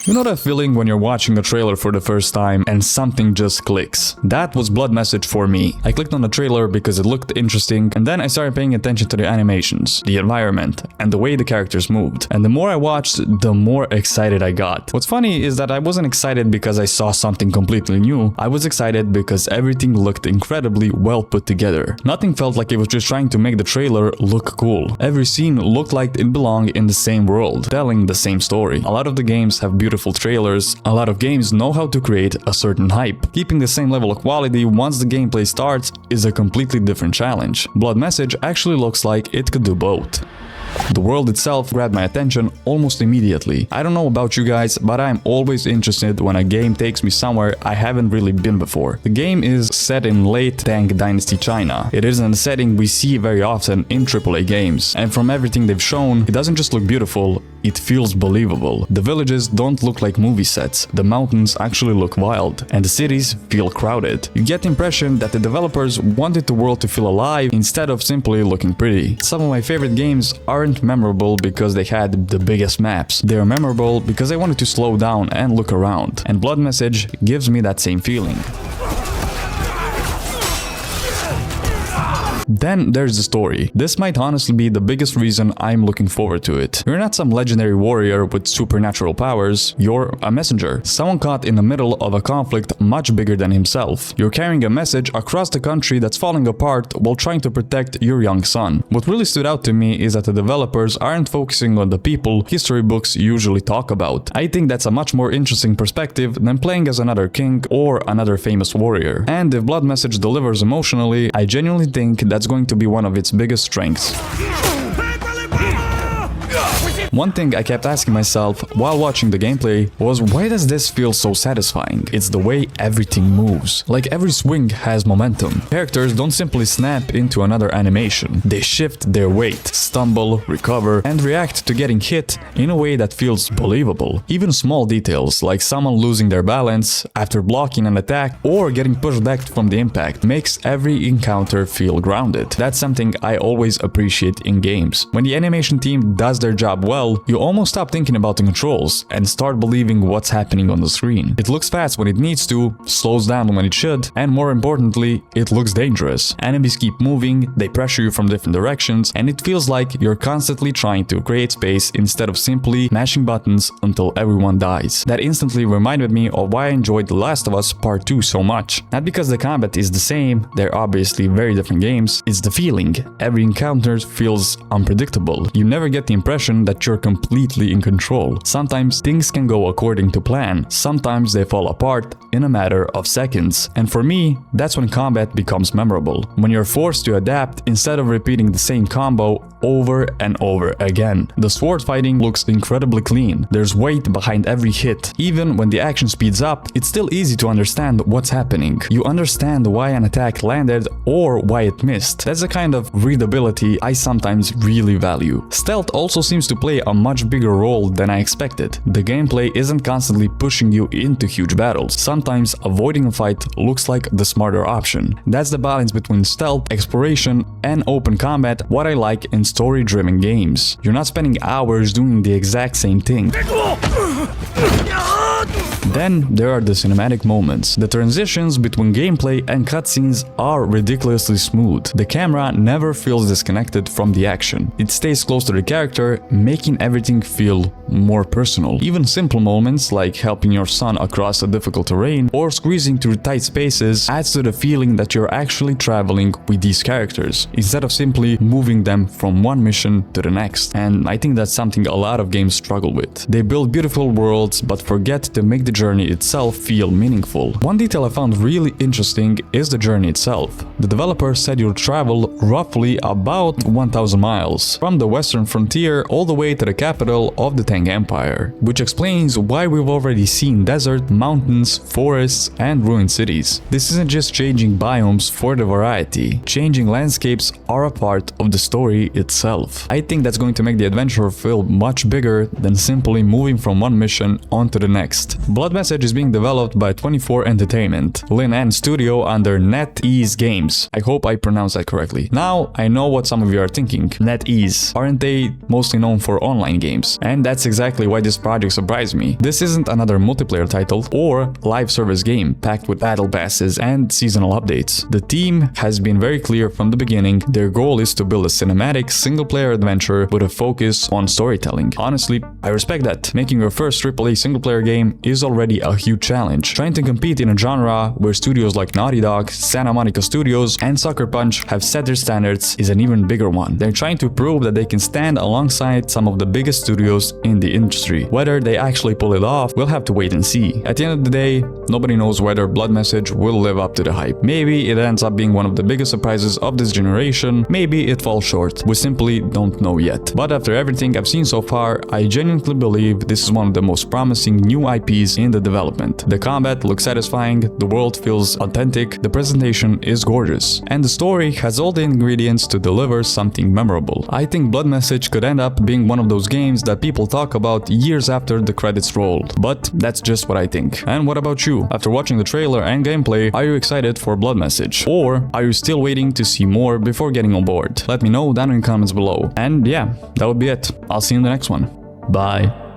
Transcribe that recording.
You know that feeling when you're watching a trailer for the first time and something just clicks? That was Blood Message for me. I clicked on the trailer because it looked interesting, and then I started paying attention to the animations, the environment, and the way the characters moved. And the more I watched, the more excited I got. What's funny is that I wasn't excited because I saw something completely new. I was excited because everything looked incredibly well put together. Nothing felt like it was just trying to make the trailer look cool. Every scene looked like it belonged in the same world, telling the same story. A lot of the games have beautiful trailers. A lot of games know how to create a certain hype. Keeping the same level of quality once the gameplay starts is a completely different challenge. Blood Message actually looks like it could do both. The world itself grabbed my attention almost immediately. I don't know about you guys, but I'm always interested when a game takes me somewhere I haven't really been before. The game is set in late Tang Dynasty China. It isn't a setting we see very often in AAA games, and from everything they've shown, it doesn't just look beautiful, it feels believable. The villages don't look like movie sets, the mountains actually look wild, and the cities feel crowded. You get the impression that the developers wanted the world to feel alive instead of simply looking pretty. Some of my favorite games aren't memorable because they had the biggest maps. They are memorable because I wanted to slow down and look around, and Blood Message gives me that same feeling. Then there's the story. This might honestly be the biggest reason I'm looking forward to it. You're not some legendary warrior with supernatural powers, you're a messenger. Someone caught in the middle of a conflict much bigger than himself. You're carrying a message across the country that's falling apart while trying to protect your young son. What really stood out to me is that the developers aren't focusing on the people history books usually talk about. I think that's a much more interesting perspective than playing as another king or another famous warrior. And if Blood Message delivers emotionally, I genuinely think that's going to be one of its biggest strengths. One thing I kept asking myself while watching the gameplay was, why does this feel so satisfying? It's the way everything moves. Like every swing has momentum. Characters don't simply snap into another animation. They shift their weight, stumble, recover, and react to getting hit in a way that feels believable. Even small details, like someone losing their balance after blocking an attack or getting pushed back from the impact, makes every encounter feel grounded. That's something I always appreciate in games. When the animation team does their job well, you almost stop thinking about the controls and start believing what's happening on the screen. It looks fast when it needs to, slows down when it should, and more importantly, it looks dangerous. Enemies keep moving, they pressure you from different directions, and it feels like you're constantly trying to create space instead of simply mashing buttons until everyone dies. That instantly reminded me of why I enjoyed The Last of Us Part 2 so much. Not because the combat is the same, they're obviously very different games, it's the feeling. Every encounter feels unpredictable. You never get the impression that you're completely in control. Sometimes things can go according to plan, sometimes they fall apart in a matter of seconds. And for me, that's when combat becomes memorable. When you're forced to adapt instead of repeating the same combo over and over again. The sword fighting looks incredibly clean. There's weight behind every hit. Even when the action speeds up, it's still easy to understand what's happening. You understand why an attack landed or why it missed. That's the kind of readability I sometimes really value. Stealth also seems to play a much bigger role than I expected. The gameplay isn't constantly pushing you into huge battles. Sometimes avoiding a fight looks like the smarter option. That's the balance between stealth, exploration, and open combat, what I like in story-driven games. You're not spending hours doing the exact same thing. Then there are the cinematic moments. The transitions between gameplay and cutscenes are ridiculously smooth. The camera never feels disconnected from the action. It stays close to the character, making everything feel more personal. Even simple moments like helping your son across a difficult terrain or squeezing through tight spaces adds to the feeling that you're actually traveling with these characters, instead of simply moving them from one mission to the next. And I think that's something a lot of games struggle with. They build beautiful worlds but forget to make the journey itself feel meaningful. One detail I found really interesting is the journey itself. The developer said you'll travel roughly about 1,000 miles from the western frontier all the way to the capital of the Tang Empire, which explains why we've already seen desert, mountains, forests, and ruined cities. This isn't just changing biomes for the variety. Changing landscapes are a part of the story itself. I think that's going to make the adventure feel much bigger than simply moving from one mission onto the next. Blood Blood Message is being developed by 24 Entertainment, Lin N Studio under NetEase Games. I hope I pronounced that correctly. Now, I know what some of you are thinking. NetEase, aren't they mostly known for online games? And that's exactly why this project surprised me. This isn't another multiplayer title or live service game packed with battle passes and seasonal updates. The team has been very clear from the beginning. Their goal is to build a cinematic single-player adventure with a focus on storytelling. Honestly, I respect that. Making your first AAA single-player game is already a huge challenge. Trying to compete in a genre where studios like Naughty Dog, Santa Monica Studios, and Sucker Punch have set their standards is an even bigger one. They're trying to prove that they can stand alongside some of the biggest studios in the industry. Whether they actually pull it off, we'll have to wait and see. At the end of the day, nobody knows whether Blood Message will live up to the hype. Maybe it ends up being one of the biggest surprises of this generation, maybe it falls short. We simply don't know yet. But after everything I've seen so far, I genuinely believe this is one of the most promising new IPs in the development. The combat looks satisfying, the world feels authentic, the presentation is gorgeous, and the story has all the ingredients to deliver something memorable. I think Blood Message could end up being one of those games that people talk about years after the credits roll. But that's just what I think. And what about you? After watching the trailer and gameplay, are you excited for Blood Message? Or are you still waiting to see more before getting on board? Let me know down in the comments below. And yeah, that would be it. I'll see you in the next one. Bye.